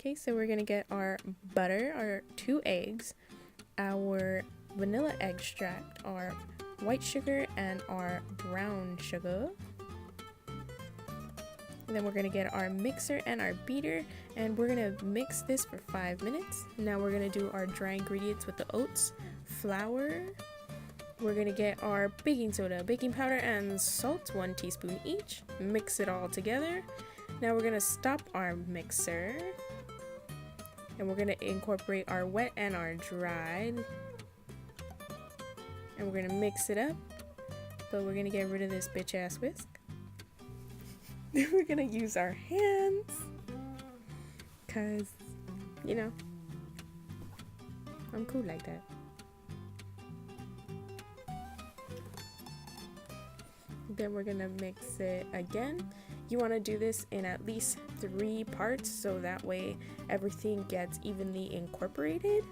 Okay, so we're gonna get our butter, our 2 eggs, our vanilla extract, our white sugar, and our brown sugar. And then we're gonna get our mixer and our beater, and we're gonna mix this for 5 minutes. Now we're gonna do our dry ingredients with the oats, flour. We're gonna get our baking soda, baking powder, and salt, 1 teaspoon each. Mix it all together. Now we're gonna stop our mixer, and we're gonna incorporate our wet and our dried, and we're gonna mix it up, but we're gonna get rid of this bitch ass whisk. Then we're gonna use our hands, cause you know I'm cool like that. Then we're gonna mix it again. You want to do this in at least 3 parts so that way everything gets evenly incorporated.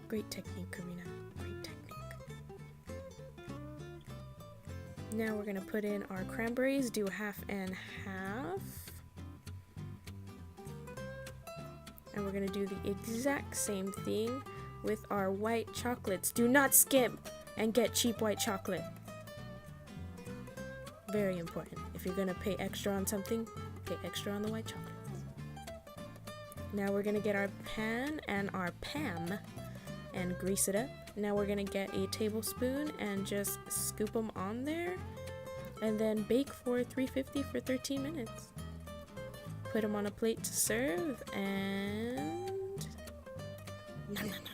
Great technique, Karina. Great technique. Now we're gonna put in our cranberries, do half and half. And we're gonna do the exact same thing with our white chocolates. Do not skimp and get cheap white chocolate. Very important. If you're gonna pay extra on something, pay extra on the white chocolates. Now we're gonna get our pan and our Pam and grease it up. Now we're gonna get a tablespoon and just scoop them on there, and then bake for 350 for 13 minutes. Put them on a plate to serve, and nom, nom, nom.